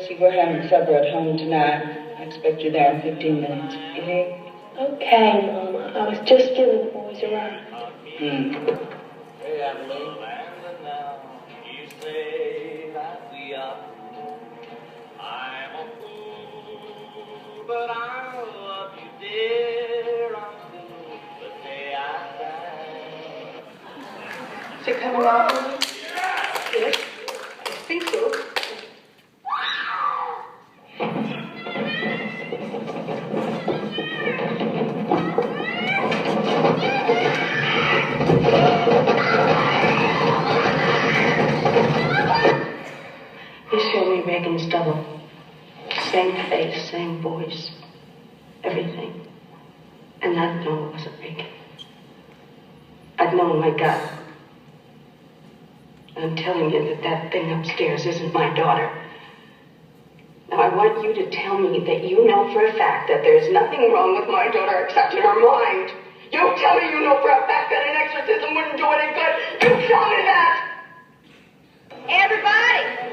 Bessie, we're having supper at home tonight. I expect you there in 15 minutes. Behave. Okay, Mama. I was just giving the boys a ride. Hey, Emily. You say that we are fools. I'm a fool, but I love you, dear, until the day I die. Is it coming out? Yes, I think so. He showed me Reagan's double. Same face, same voice, everything. And I'd know it wasn't Reagan. I'd know in my gut. I'm telling you that that thing upstairs isn't my daughter. Now I want you to tell me that you know for a fact that there's nothing wrong with my daughter except in her mind. You tell me you know for a fact that an exorcism wouldn't do any good. You tell me that! Everybody,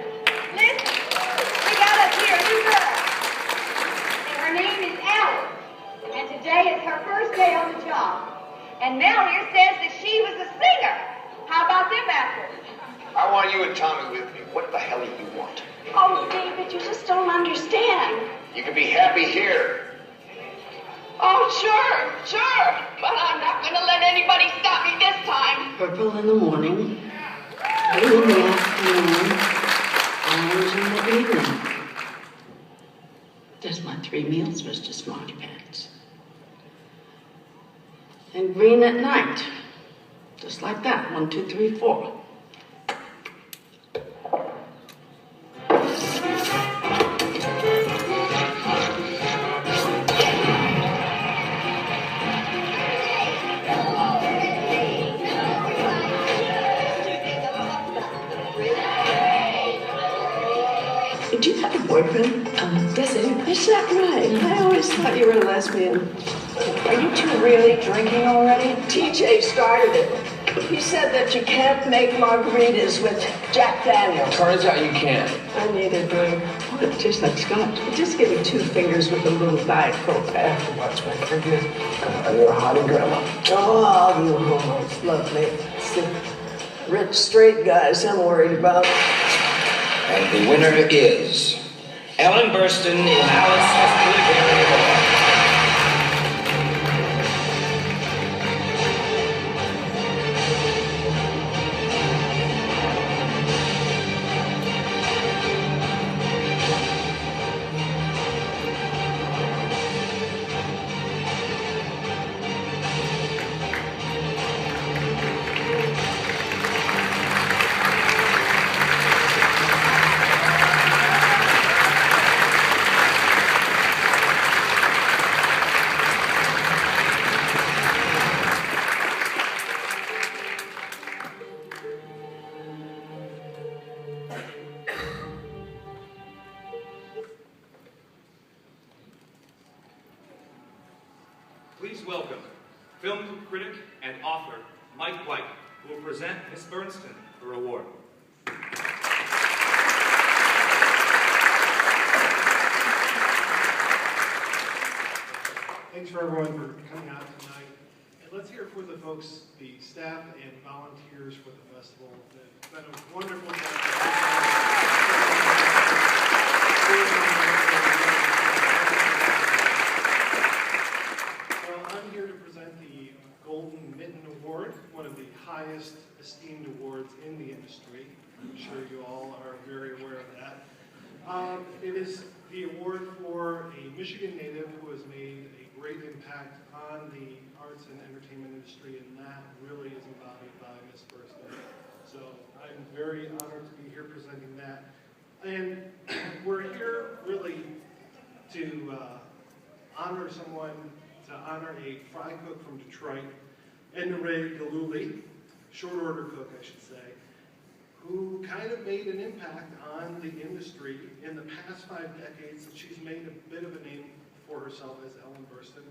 listen. We got up here a new girl. And her name is Alice. And today is her first day on the job. And Mel here says that she was a singer. How about them apples? I want you and Tommy with me. What the hell do you want? Oh, David, you just don't understand. You can be happy here. Oh, sure. But I'm not going to let anybody stop me this time. Purple in the morning, blue in the afternoon, orange in the evening. There's my 3 meals, Mr. Smarty Pants. And green at night. Just like that. 1, 2, 3, 4. Do you have a boyfriend? Yes, I do. Is that right? I always thought you were a lesbian. Are you two really drinking already? TJ started it. He said that you can't make margaritas with Jack Daniels. Turns out you can. I need a drink. Oh, it tastes like scotch. Just give me 2 fingers with a little Diet Coke afterwards, my goodness. You're a hottie, Grandma. Oh, you homos love me. It's the rich, straight guys I'm worried about. And the winner is Ellen Burstyn in Alice Escalibur Award. Please welcome film critic and author Mike White, who will present Miss Burstyn her award. Thanks for everyone for coming out tonight. And let's hear for the folks, the staff and volunteers for the festival. It's been a wonderful I'm here to present the Golden Mitten Award, one of the highest esteemed awards in the industry. I'm sure you all are very aware of that. It is the award for a Michigan native who has made a great impact on the arts and entertainment industry, and that really is embodied by Miss Burstyn. So I'm very honored to be here presenting that. And we're here really to honor someone, to honor a fry cook from Detroit, Ray Galuli, short order cook, I should say, who kind of made an impact on the industry in the past 5 decades. She's made a bit of a name for herself as Ellen Burstyn.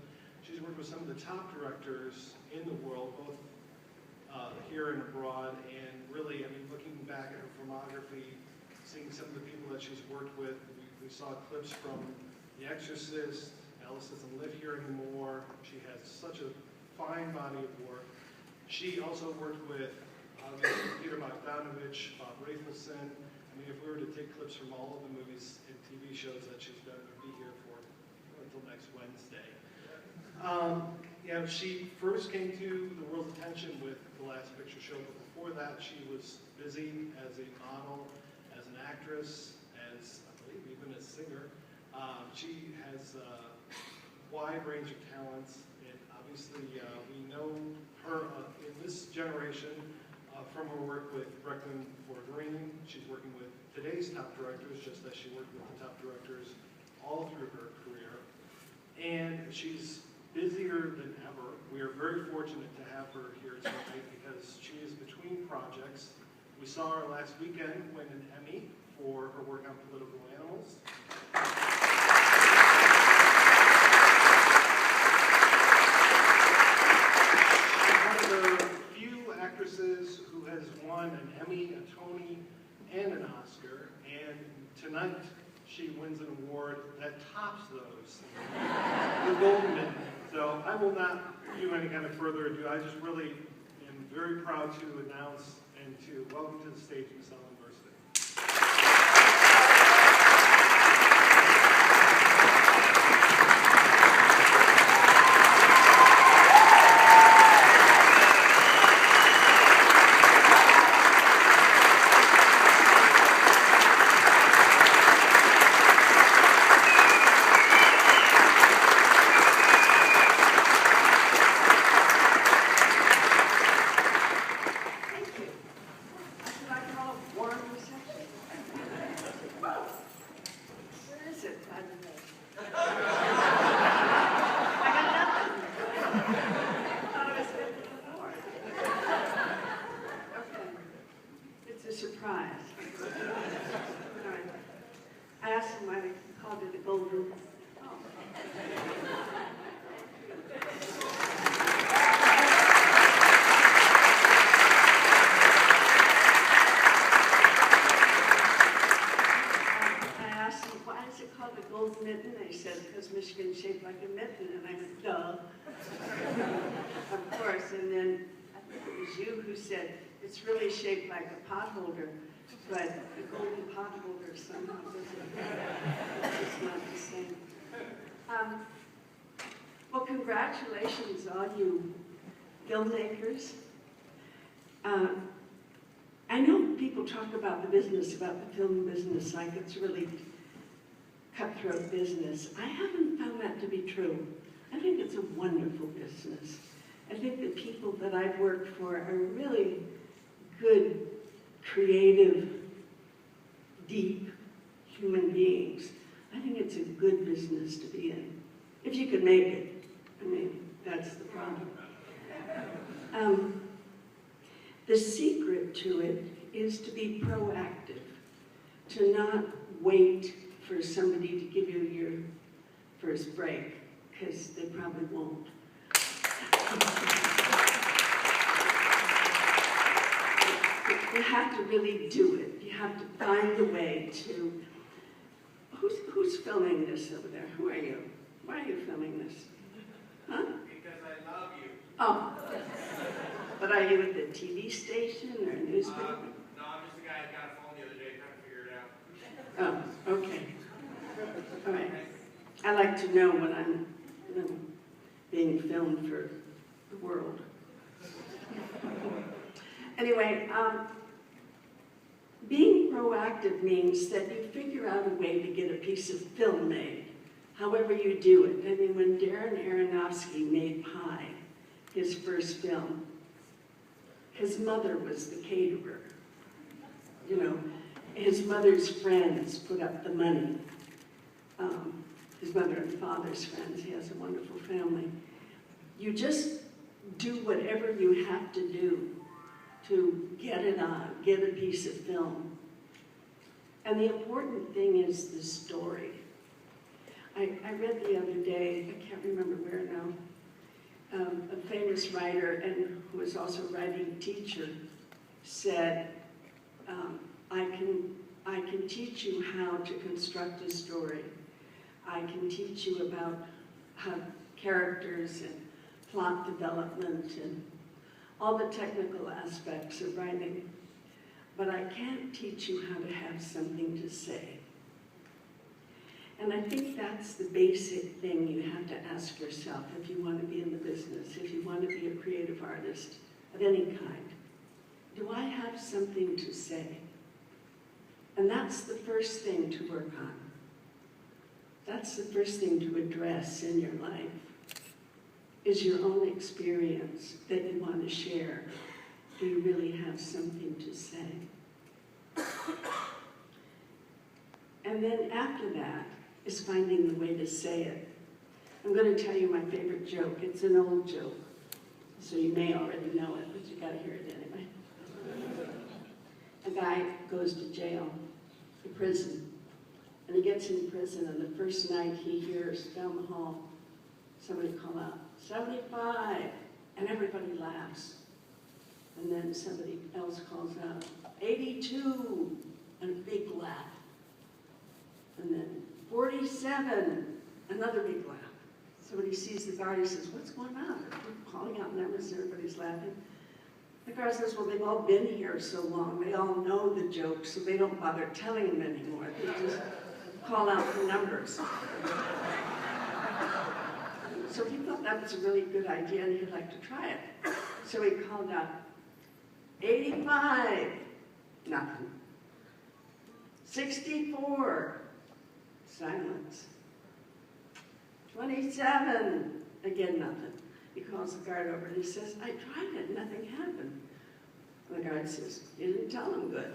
She's worked with some of the top directors in the world, both here and abroad, and really, I mean, looking back at her filmography, seeing some of the people that she's worked with, we We saw clips from The Exorcist. Alice doesn't live here anymore. She has such a fine body of work. She also worked with Peter Bogdanovich, Bob Rafelson. I mean, if we were to take clips from all of the movies and TV shows that she's done, we'd be here for until next Wednesday. She first came to the world's attention with The Last Picture Show, but before that she was busy as a model, as an actress, as, I believe, even a singer. She has a wide range of talents, and obviously we know her in this generation from her work with Requiem for a Dream. She's working with today's top directors, just as she worked with the top directors all through her career. And she's busier than ever. We are very fortunate to have her here tonight because she is between projects. We saw her last weekend win an Emmy for her work on political animals. She's one of the few actresses who has won an Emmy, a Tony, and an Oscar. And tonight, she wins an award that tops those, the Golden Mitten. So I will not do any kind of further ado. I just really am very proud to announce and to welcome to the stage Miss Ellen Burstyn. Michigan shaped like a mitten, and I said, duh. Of course, and then I think it was you who said, it's really shaped like a potholder, but the golden potholder somehow doesn't, it's not the same. Well, congratulations, all you filmmakers. I know people talk about the business, about the film business, like it's really cutthroat business. I haven't found that to be true. I think it's a wonderful business. I think the people that I've worked for are really good, creative, deep human beings. I think it's a good business to be in. If you could make it. I mean, that's the problem. The secret to it is to be proactive, to not wait for somebody to give you your first break, because they probably won't. You have to really do it. You have to find a way to... Who's filming this over there? Who are you? Why are you filming this? Huh? Because I love you. Oh. But are you at the TV station or a newspaper? No, I'm just the guy who got a phone the other day trying to figure it out. Oh, okay. All right. I like to know when I'm being filmed for the world. Anyway, being proactive means that you figure out a way to get a piece of film made, however you do it. I mean, when Darren Aronofsky made Pi, his first film, his mother was the caterer. You know, his mother's friends put up the money. His mother and father's friends. He has a wonderful family. You just do whatever you have to do to get it on, get a piece of film. And the important thing is the story. I read the other day, I can't remember where now, a famous writer and who was also a writing teacher said, I can I can teach you how to construct a story. I can teach you about how characters and plot development and all the technical aspects of writing. But I can't teach you how to have something to say. And I think that's the basic thing you have to ask yourself if you want to be in the business, if you want to be a creative artist of any kind. Do I have something to say? And that's the first thing to work on. That's the first thing to address in your life, is your own experience that you want to share. Do you really have something to say? And then after that is finding the way to say it. I'm going to tell you my favorite joke. It's an old joke, so you may already know it, but you got to hear it anyway. A guy goes to jail, to prison, and he gets in prison, and the first night he hears down the hall somebody call out, 75, and everybody laughs. And then somebody else calls out, 82, and a big laugh. And then 47, another big laugh. Somebody sees the guard, he says, what's going on? They're calling out numbers, everybody's laughing. The guard says, well, they've all been here so long, they all know the joke, so they don't bother telling them anymore. They just call out the numbers. So he thought that was a really good idea and he'd like to try it. So he called out, 85, nothing. 64, silence. 27, again nothing. He calls the guard over and he says, I tried it, nothing happened. And the guard says, you didn't tell him good.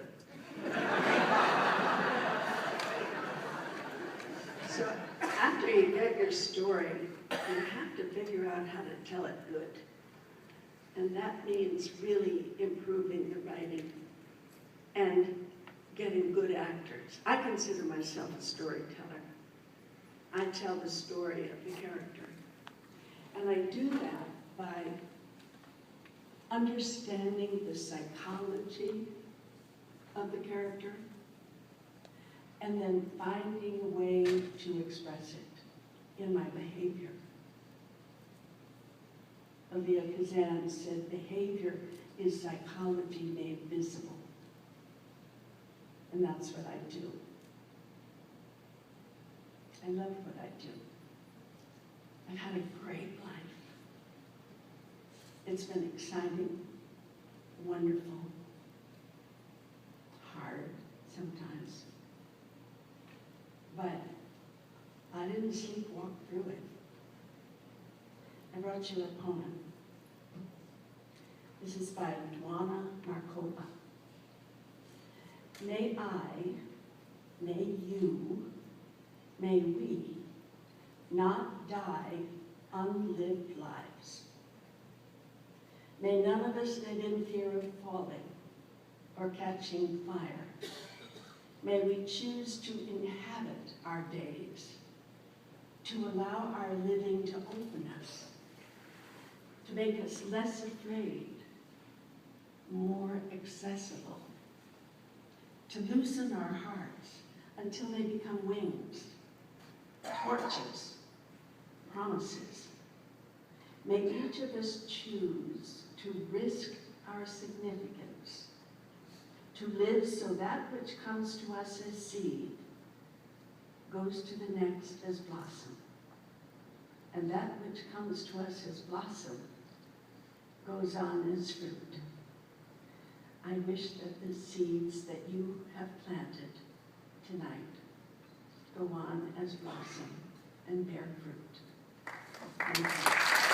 So after you get your story, you have to figure out how to tell it good. And that means really improving the writing and getting good actors. I consider myself a storyteller. I tell the story of the character. And I do that by understanding the psychology of the character and then finding a way to express it in my behavior. Elia Kazan said, behavior is psychology made visible. And that's what I do. I love what I do. I've had a great life. It's been exciting, wonderful, hard sometimes. But I didn't sleepwalk through it. I brought you a poem. This is by Dwana Markova. May I, may you, may we not die unlived lives. May none of us live in fear of falling or catching fire. May we choose to inhabit our days, to allow our living to open us, to make us less afraid, more accessible, to loosen our hearts until they become wings, torches, promises. May each of us choose to risk our significance, to live so that which comes to us as seed goes to the next as blossom, and that which comes to us as blossom goes on as fruit. I wish that the seeds that you have planted tonight go on as blossom and bear fruit. Thank you.